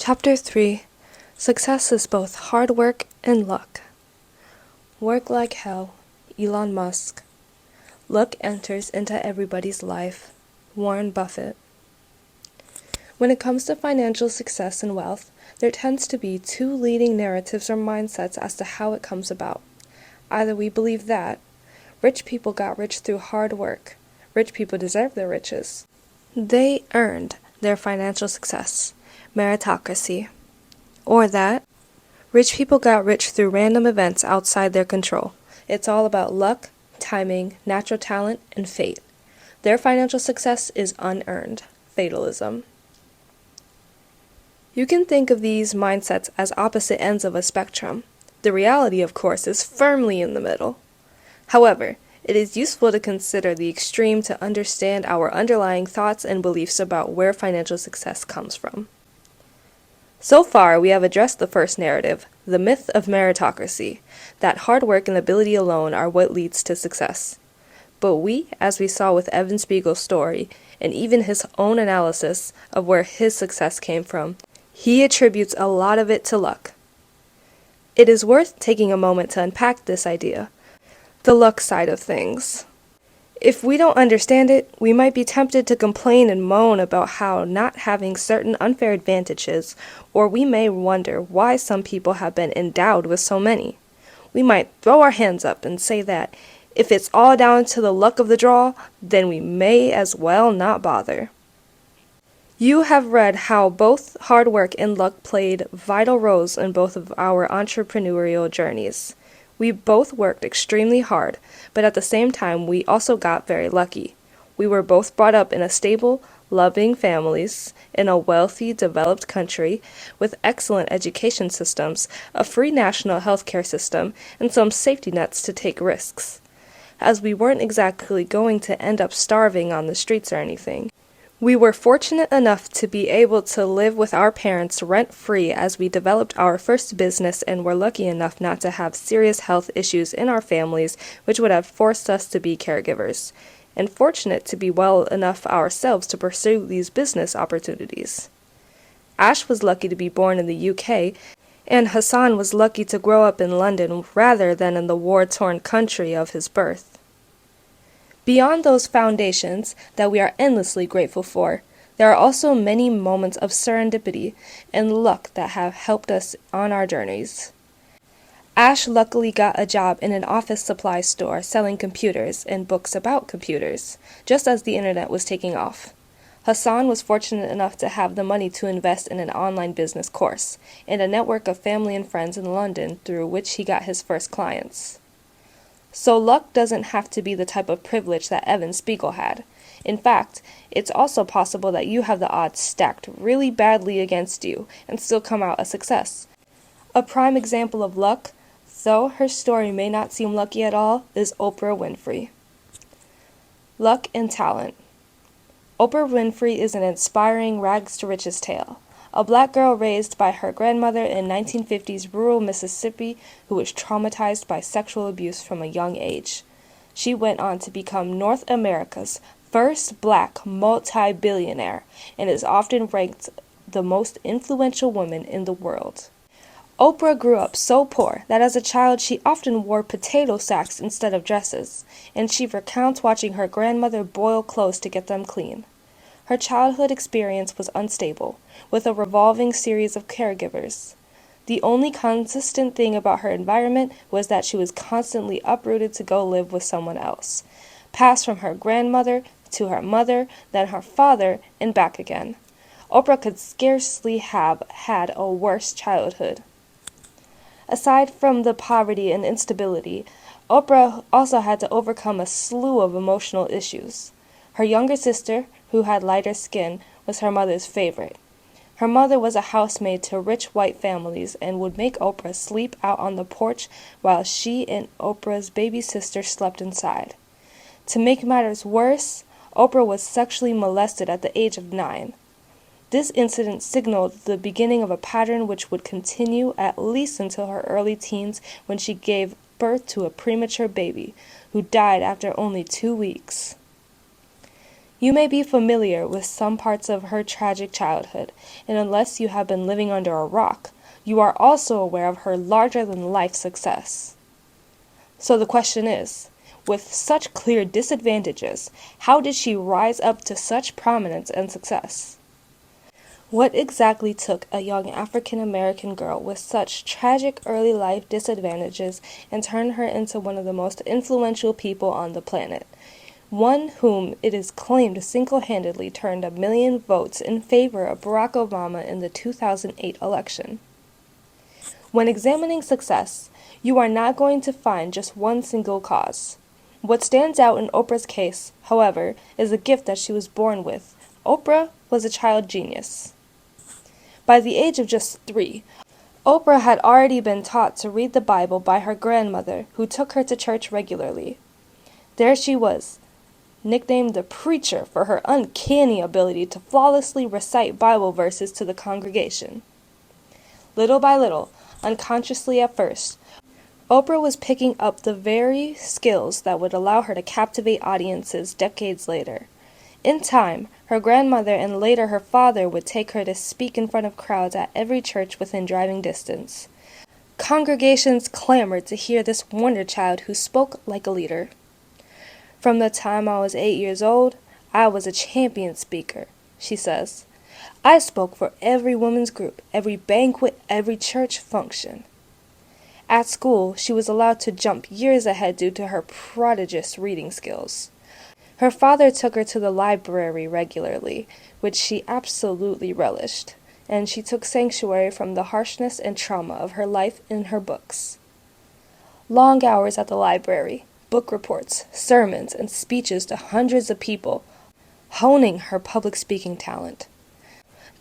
Chapter 3. Success is both hard work and luck. Work like hell. Elon Musk. Luck enters into everybody's life. Warren Buffett. When it comes to financial success and wealth, there tends to be two leading narratives or mindsets as to how it comes about. Either we believe that rich people got rich through hard work. Rich people deserve their riches. They earned their financial success. Meritocracy. Or that rich people got rich through random events outside their control. It's all about luck, timing, natural talent, and fate. Their financial success is unearned. Fatalism. You can think of these mindsets as opposite ends of a spectrum. The reality, of course, is firmly in the middle. However, it is useful to consider the extreme to understand our underlying thoughts and beliefs about where financial success comes from. So far, we have addressed the first narrative, the myth of meritocracy, that hard work and ability alone are what leads to success. But we, as we saw with Evan Spiegel's story, and even his own analysis of where his success came from, he attributes a lot of it to luck. It is worth taking a moment to unpack this idea, the luck side of things. If we don't understand it, we might be tempted to complain and moan about how not having certain unfair advantages, or we may wonder why some people have been endowed with so many. We might throw our hands up and say that if it's all down to the luck of the draw, then we may as well not bother. You have read how both hard work and luck played vital roles in both of our entrepreneurial journeys. We both worked extremely hard, but at the same time we also got very lucky. We were both brought up in a stable, loving families, in a wealthy, developed country, with excellent education systems, a free national healthcare system, and some safety nets to take risks. As we weren't exactly going to end up starving on the streets or anything. We were fortunate enough to be able to live with our parents rent-free as we developed our first business and were lucky enough not to have serious health issues in our families which would have forced us to be caregivers, and fortunate to be well enough ourselves to pursue these business opportunities. Ash was lucky to be born in the UK, and Hassan was lucky to grow up in London rather than in the war-torn country of his birth. Beyond those foundations that we are endlessly grateful for, there are also many moments of serendipity and luck that have helped us on our journeys. Ash luckily got a job in an office supply store selling computers and books about computers, just as the internet was taking off. Hassan was fortunate enough to have the money to invest in an online business course and a network of family and friends in London through which he got his first clients. So luck doesn't have to be the type of privilege that Evan Spiegel had. In fact, it's also possible that you have the odds stacked really badly against you and still come out a success. A prime example of luck, though her story may not seem lucky at all, is Oprah Winfrey. Luck and talent. Oprah Winfrey is an inspiring rags-to-riches tale. A black girl raised by her grandmother in 1950s rural Mississippi who was traumatized by sexual abuse from a young age. She went on to become North America's first black multi-billionaire and is often ranked the most influential woman in the world. Oprah grew up so poor that as a child she often wore potato sacks instead of dresses, and she recounts watching her grandmother boil clothes to get them clean. Her childhood experience was unstable, with a revolving series of caregivers. The only consistent thing about her environment was that she was constantly uprooted to go live with someone else, passed from her grandmother to her mother, then her father, and back again. Oprah could scarcely have had a worse childhood. Aside from the poverty and instability, Oprah also had to overcome a slew of emotional issues. Her younger sister, who had lighter skin, was her mother's favorite. Her mother was a housemaid to rich white families and would make Oprah sleep out on the porch while she and Oprah's baby sister slept inside. To make matters worse, Oprah was sexually molested at the age of 9. This incident signaled the beginning of a pattern which would continue at least until her early teens when she gave birth to a premature baby who died after only 2 weeks. You may be familiar with some parts of her tragic childhood, and unless you have been living under a rock, you are also aware of her larger-than-life success. So the question is, with such clear disadvantages, how did she rise up to such prominence and success? What exactly took a young African-American girl with such tragic early life disadvantages and turned her into one of the most influential people on the planet? One whom it is claimed single-handedly turned 1 million votes in favor of Barack Obama in the 2008 election. When examining success, you are not going to find just one single cause. What stands out in Oprah's case, however, is a gift that she was born with. Oprah was a child genius. By the age of just 3, Oprah had already been taught to read the Bible by her grandmother, who took her to church regularly. There she was, nicknamed the preacher for her uncanny ability to flawlessly recite Bible verses to the congregation. Little by little, unconsciously at first, Oprah was picking up the very skills that would allow her to captivate audiences decades later. In time, her grandmother and later her father would take her to speak in front of crowds at every church within driving distance. Congregations clamored to hear this wonder child who spoke like a leader. From the time I was 8 years old, I was a champion speaker, she says. I spoke for every women's group, every banquet, every church function. At school, she was allowed to jump years ahead due to her prodigious reading skills. Her father took her to the library regularly, which she absolutely relished, and she took sanctuary from the harshness and trauma of her life in her books. Long hours at the library, book reports, sermons, and speeches to hundreds of people, honing her public speaking talent.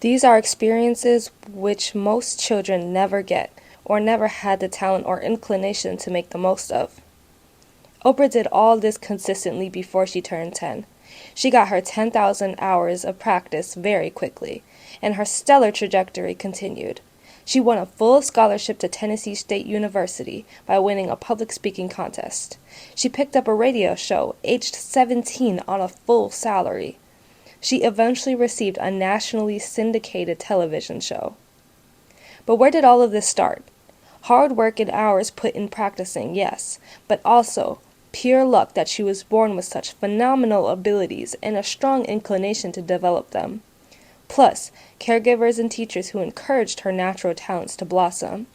These are experiences which most children never get, or never had the talent or inclination to make the most of. Oprah did all this consistently before she turned 10. She got her 10,000 hours of practice very quickly, and her stellar trajectory continued. She won a full scholarship to Tennessee State University by winning a public speaking contest. She picked up a radio show aged 17 on a full salary. She eventually received a nationally syndicated television show. But where did all of this start? Hard work and hours put in practicing, yes, but also pure luck that she was born with such phenomenal abilities and a strong inclination to develop them. Plus, caregivers and teachers who encouraged her natural talents to blossom.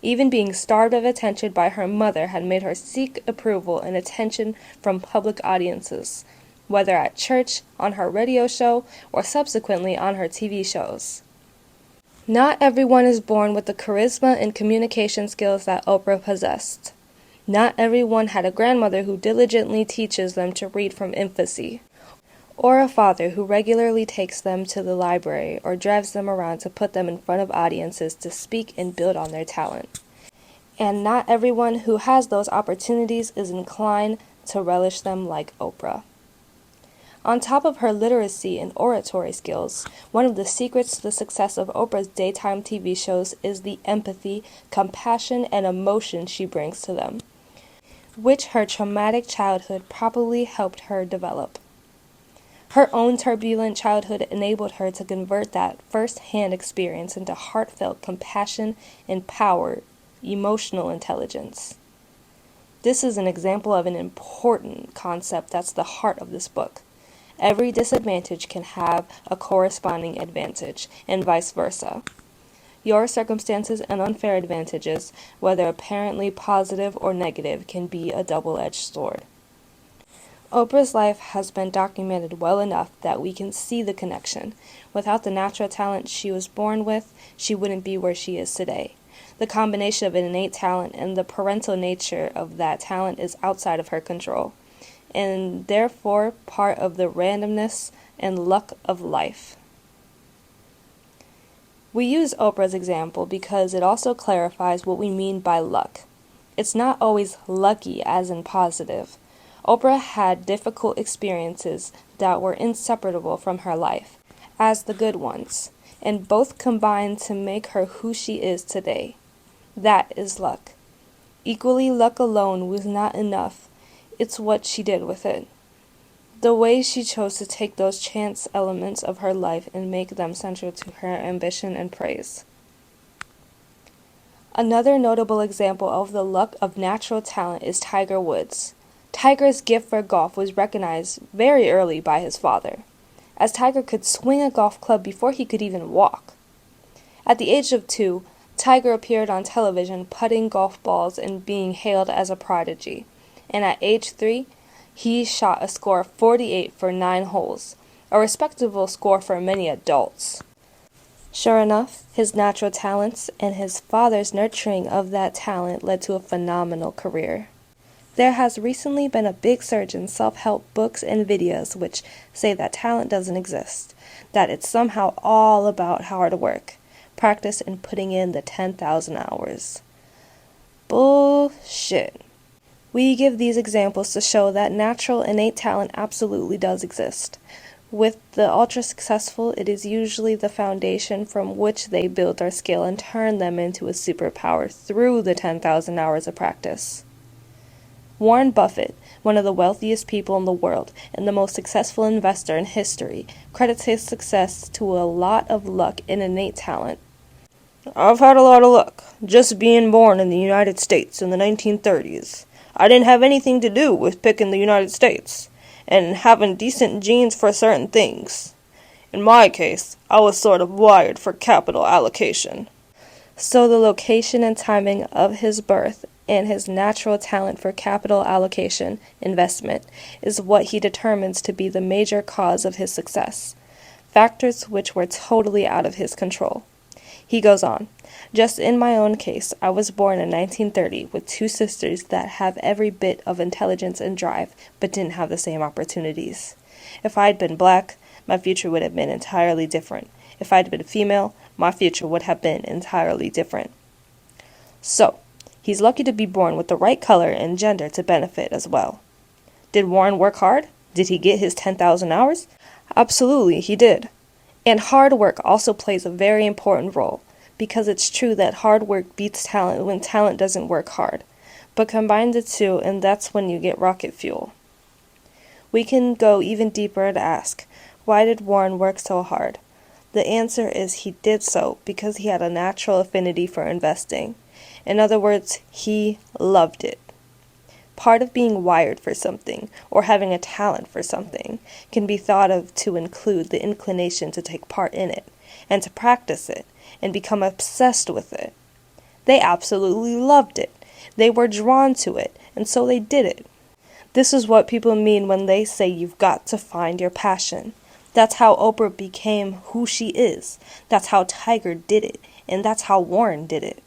Even being starved of attention by her mother had made her seek approval and attention from public audiences, whether at church, on her radio show, or subsequently on her TV shows. Not everyone is born with the charisma and communication skills that Oprah possessed. Not everyone had a grandmother who diligently teaches them to read from infancy, or a father who regularly takes them to the library or drives them around to put them in front of audiences to speak and build on their talent. And not everyone who has those opportunities is inclined to relish them like Oprah. On top of her literacy and oratory skills, one of the secrets to the success of Oprah's daytime TV shows is the empathy, compassion, and emotion she brings to them, which her traumatic childhood probably helped her develop. Her own turbulent childhood enabled her to convert that first-hand experience into heartfelt compassion and power, emotional intelligence. This is an example of an important concept that's the heart of this book. Every disadvantage can have a corresponding advantage, and vice versa. Your circumstances and unfair advantages, whether apparently positive or negative, can be a double-edged sword. Oprah's life has been documented well enough that we can see the connection. Without the natural talent she was born with, she wouldn't be where she is today. The combination of an innate talent and the parental nature of that talent is outside of her control, and therefore part of the randomness and luck of life. We use Oprah's example because it also clarifies what we mean by luck. It's not always lucky as in positive. Oprah had difficult experiences that were inseparable from her life, as the good ones, and both combined to make her who she is today. That is luck. Equally, luck alone was not enough. It's what she did with it. The way she chose to take those chance elements of her life and make them central to her ambition and praise. Another notable example of the luck of natural talent is Tiger Woods. Tiger's gift for golf was recognized very early by his father, as Tiger could swing a golf club before he could even walk. At the age of 2, Tiger appeared on television putting golf balls and being hailed as a prodigy, and at age 3, he shot a score of 48 for 9 holes, a respectable score for many adults. Sure enough, his natural talents and his father's nurturing of that talent led to a phenomenal career. There has recently been a big surge in self-help books and videos which say that talent doesn't exist, that it's somehow all about hard work, practice, and putting in the 10,000 hours. Bullshit. We give these examples to show that natural innate talent absolutely does exist. With the ultra-successful, it is usually the foundation from which they build their skill and turn them into a superpower through the 10,000 hours of practice. Warren Buffett, one of the wealthiest people in the world and the most successful investor in history, credits his success to a lot of luck and innate talent. "I've had a lot of luck, just being born in the United States in the 1930s. I didn't have anything to do with picking the United States and having decent genes for certain things. In my case, I was sort of wired for capital allocation." So the location and timing of his birth and his natural talent for capital allocation investment is what he determines to be the major cause of his success, factors which were totally out of his control. He goes on, "Just in my own case, I was born in 1930 with 2 sisters that have every bit of intelligence and drive, but didn't have the same opportunities. If I'd been black, my future would have been entirely different. If I'd been female, my future would have been entirely different." So, he's lucky to be born with the right color and gender to benefit as well. Did Warren work hard? Did he get his 10,000 hours? Absolutely, he did. And hard work also plays a very important role, because it's true that hard work beats talent when talent doesn't work hard. But combine the two and that's when you get rocket fuel. We can go even deeper and ask, why did Warren work so hard? The answer is he did so because he had a natural affinity for investing. In other words, he loved it. Part of being wired for something, or having a talent for something, can be thought of to include the inclination to take part in it, and to practice it, and become obsessed with it. They absolutely loved it. They were drawn to it, and so they did it. This is what people mean when they say you've got to find your passion. That's how Oprah became who she is. That's how Tiger did it, and that's how Warren did it.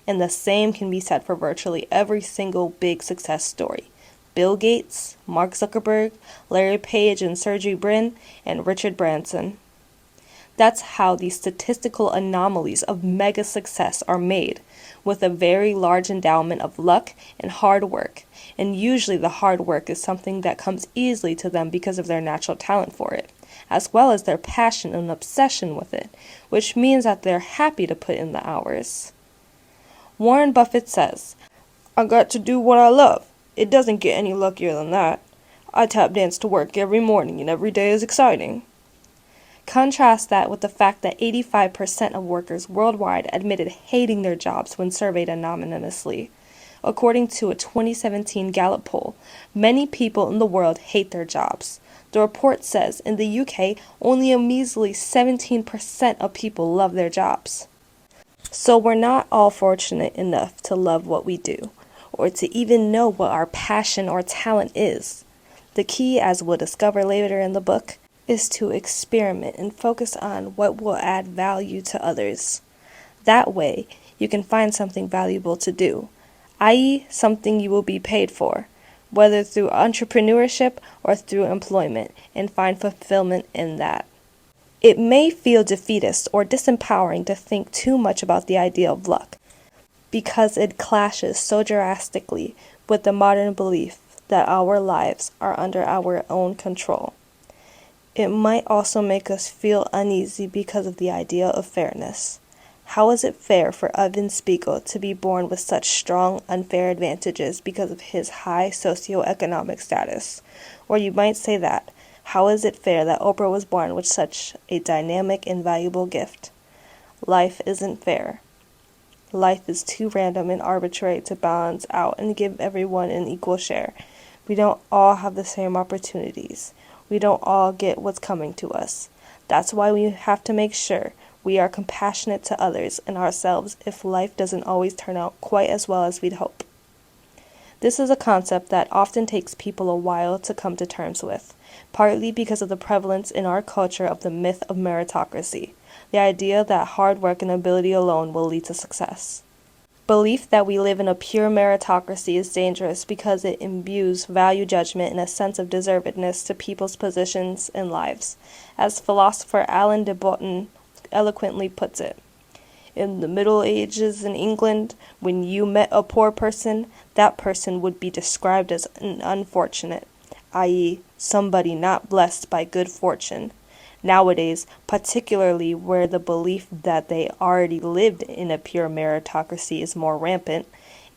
And the same can be said for virtually every single big success story. Bill Gates, Mark Zuckerberg, Larry Page and Sergey Brin, and Richard Branson. That's how these statistical anomalies of mega success are made, with a very large endowment of luck and hard work. And usually the hard work is something that comes easily to them because of their natural talent for it, as well as their passion and obsession with it, which means that they're happy to put in the hours. Warren Buffett says, "I got to do what I love. It doesn't get any luckier than that. I tap dance to work every morning and every day is exciting." Contrast that with the fact that 85% of workers worldwide admitted hating their jobs when surveyed anonymously. According to a 2017 Gallup poll, many people in the world hate their jobs. The report says in the UK, only a measly 17% of people love their jobs. So we're not all fortunate enough to love what we do, or to even know what our passion or talent is. The key, as we'll discover later in the book, is to experiment and focus on what will add value to others. That way, you can find something valuable to do, i.e., something you will be paid for, whether through entrepreneurship or through employment, and find fulfillment in that. It may feel defeatist or disempowering to think too much about the idea of luck, because it clashes so drastically with the modern belief that our lives are under our own control. It might also make us feel uneasy because of the idea of fairness. How is it fair for Evan Spiegel to be born with such strong, unfair advantages because of his high socioeconomic status? Or you might say that, How is it fair that Oprah was born with such a dynamic and valuable gift? Life isn't fair. Life is too random and arbitrary to balance out and give everyone an equal share. We don't all have the same opportunities. We don't all get what's coming to us. That's why we have to make sure we are compassionate to others and ourselves if life doesn't always turn out quite as well as we'd hope. This is a concept that often takes people a while to come to terms with, partly because of the prevalence in our culture of the myth of meritocracy, the idea that hard work and ability alone will lead to success. Belief that we live in a pure meritocracy is dangerous because it imbues value judgment and a sense of deservedness to people's positions and lives. As philosopher Alain de Botton eloquently puts it, in the Middle Ages in England, when you met a poor person, that person would be described as an unfortunate, i.e., somebody not blessed by good fortune. Nowadays, particularly where the belief that they already lived in a pure meritocracy is more rampant,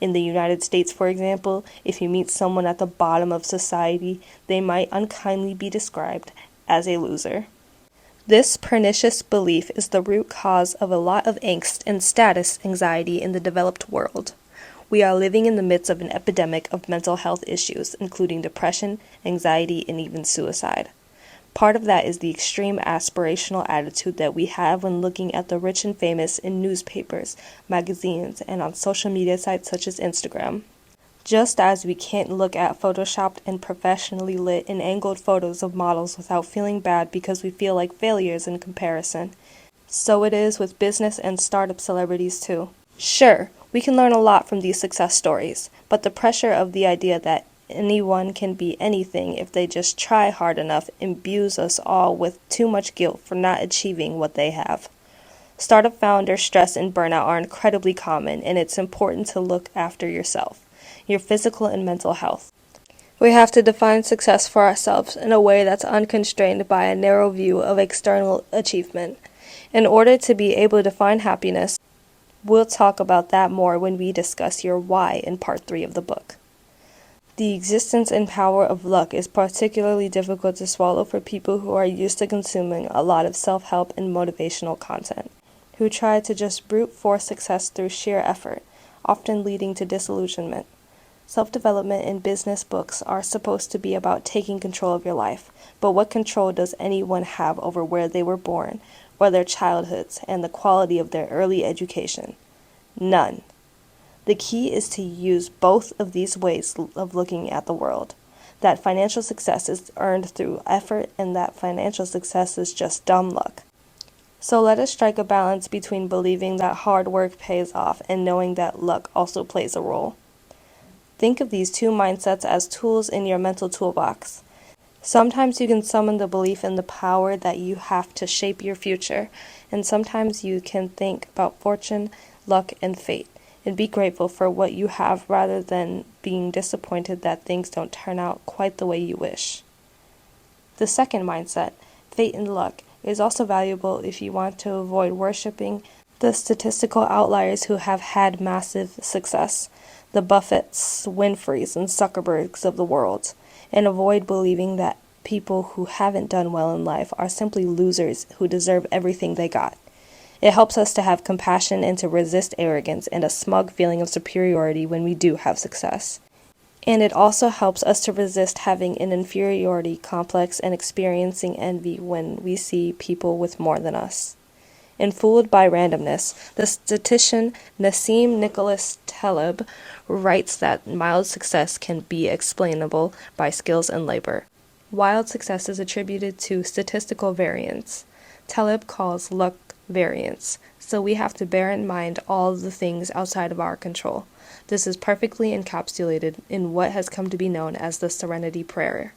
in the United States, for example, if you meet someone at the bottom of society, they might unkindly be described as a loser. This pernicious belief is the root cause of a lot of angst and status anxiety in the developed world. We are living in the midst of an epidemic of mental health issues, including depression, anxiety, and even suicide. Part of that is the extreme aspirational attitude that we have when looking at the rich and famous in newspapers, magazines, and on social media sites such as Instagram. Just as we can't look at photoshopped and professionally lit and angled photos of models without feeling bad because we feel like failures in comparison, so it is with business and startup celebrities too. Sure, we can learn a lot from these success stories, but the pressure of the idea that anyone can be anything if they just try hard enough imbues us all with too much guilt for not achieving what they have. Startup founder stress and burnout are incredibly common, and it's important to look after yourself, your physical and mental health. We have to define success for ourselves in a way that's unconstrained by a narrow view of external achievement. In order to be able to find happiness, we'll talk about that more when we discuss your why in part 3 of the book. The existence and power of luck is particularly difficult to swallow for people who are used to consuming a lot of self-help and motivational content, who try to just brute force success through sheer effort, often leading to disillusionment. Self-development and business books are supposed to be about taking control of your life, but what control does anyone have over where they were born, or their childhoods, and the quality of their early education? None. The key is to use both of these ways of looking at the world. That financial success is earned through effort and that financial success is just dumb luck. So let us strike a balance between believing that hard work pays off and knowing that luck also plays a role. Think of these two mindsets as tools in your mental toolbox. Sometimes you can summon the belief in the power that you have to shape your future, and sometimes you can think about fortune, luck, and fate, and be grateful for what you have rather than being disappointed that things don't turn out quite the way you wish. The second mindset, fate and luck, is also valuable if you want to avoid worshiping the statistical outliers who have had massive success, the Buffetts, Winfreys, and Zuckerbergs of the world, and avoid believing that people who haven't done well in life are simply losers who deserve everything they got. It helps us to have compassion and to resist arrogance and a smug feeling of superiority when we do have success. And it also helps us to resist having an inferiority complex and experiencing envy when we see people with more than us. In Fooled by Randomness, the statistician Nassim Nicholas Taleb writes that mild success can be explainable by skills and labor. Wild success is attributed to statistical variance. Taleb calls luck variance, so we have to bear in mind all the things outside of our control. This is perfectly encapsulated in what has come to be known as the Serenity Prayer.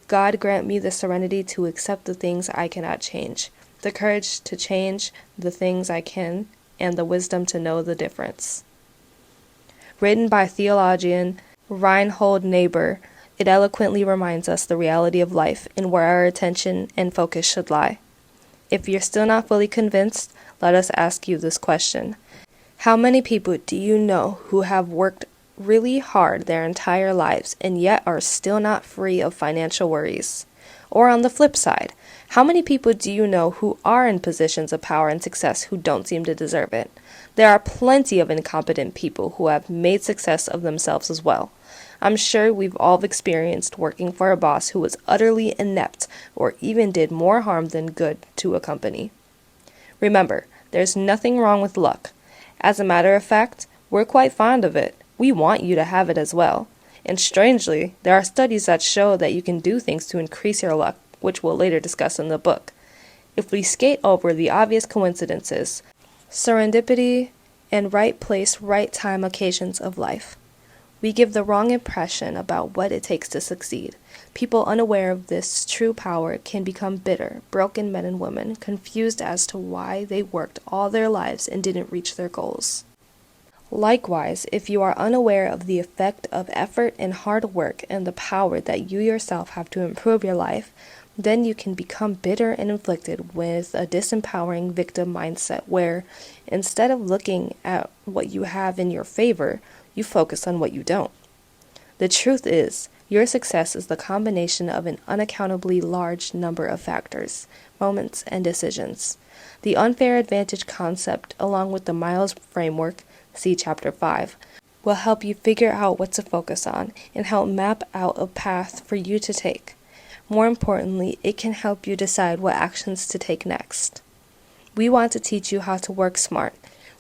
God grant me the serenity to accept the things I cannot change, the courage to change the things I can, and the wisdom to know the difference. Written by theologian Reinhold Niebuhr, it eloquently reminds us the reality of life and where our attention and focus should lie. If you're still not fully convinced, let us ask you this question. How many people do you know who have worked really hard their entire lives and yet are still not free of financial worries? Or on the flip side, how many people do you know who are in positions of power and success who don't seem to deserve it? There are plenty of incompetent people who have made success of themselves as well. I'm sure we've all experienced working for a boss who was utterly inept or even did more harm than good to a company. Remember, there's nothing wrong with luck. As a matter of fact, we're quite fond of it. We want you to have it as well. And strangely, there are studies that show that you can do things to increase your luck, which we'll later discuss in the book. If we skate over the obvious coincidences, serendipity, and right place, right time occasions of life, we give the wrong impression about what it takes to succeed. People unaware of this true power can become bitter, broken men and women, confused as to why they worked all their lives and didn't reach their goals. Likewise, if you are unaware of the effect of effort and hard work and the power that you yourself have to improve your life, then you can become bitter and inflicted with a disempowering victim mindset where, instead of looking at what you have in your favor, you focus on what you don't. The truth is, your success is the combination of an unaccountably large number of factors, moments, and decisions. The unfair advantage concept, along with the Miles framework, see Chapter 5, will help you figure out what to focus on and help map out a path for you to take. More importantly, it can help you decide what actions to take next. We want to teach you how to work smart.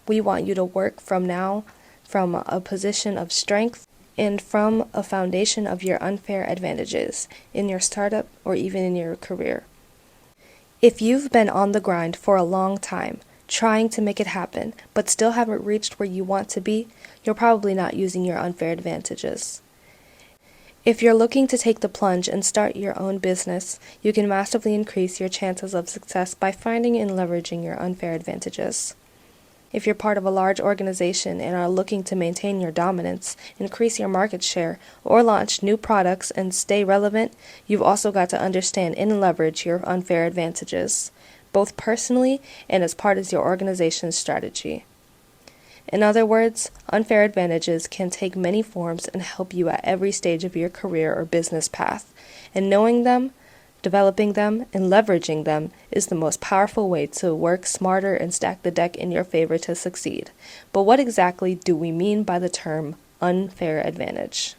We want you to work from a position of strength and from a foundation of your unfair advantages in your startup or even in your career. If you've been on the grind for a long time, trying to make it happen, but still haven't reached where you want to be, you're probably not using your unfair advantages. If you're looking to take the plunge and start your own business, you can massively increase your chances of success by finding and leveraging your unfair advantages. If you're part of a large organization and are looking to maintain your dominance, increase your market share, or launch new products and stay relevant, you've also got to understand and leverage your unfair advantages, both personally and as part of your organization's strategy. In other words, unfair advantages can take many forms and help you at every stage of your career or business path, and knowing them, developing them, and leveraging them is the most powerful way to work smarter and stack the deck in your favor to succeed. But what exactly do we mean by the term unfair advantage?